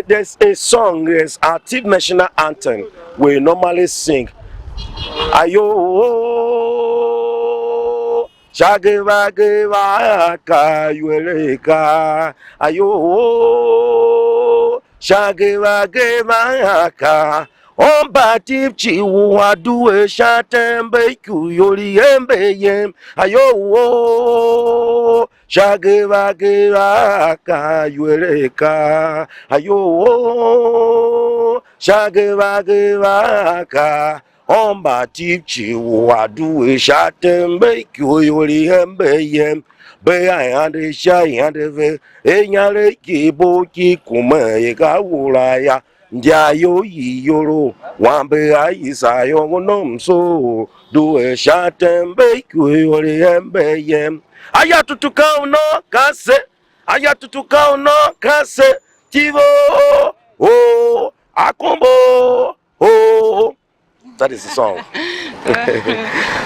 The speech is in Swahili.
There's a song, there's our team national anthem we normally sing. Ayo, shageva geva ka yueleka. Ayo, shageva geva ka. Omba tipchi uadue shatembe kuyoli embe yem. Ayo, shageva geva ka yueleka. Ayo, shageva geva ka. Omba tipchi uadue shatembe kuyoli embe yem. Be ayande shayande ve enyale kiboki kume gawulaya. Ndiayo yiyoro wambe aisayo ngonomso duwe shatembe kuyoli embe yem. Ayatutuka uno kase, ayatutuka uno kase, tivo oh akombo oh. That is the song.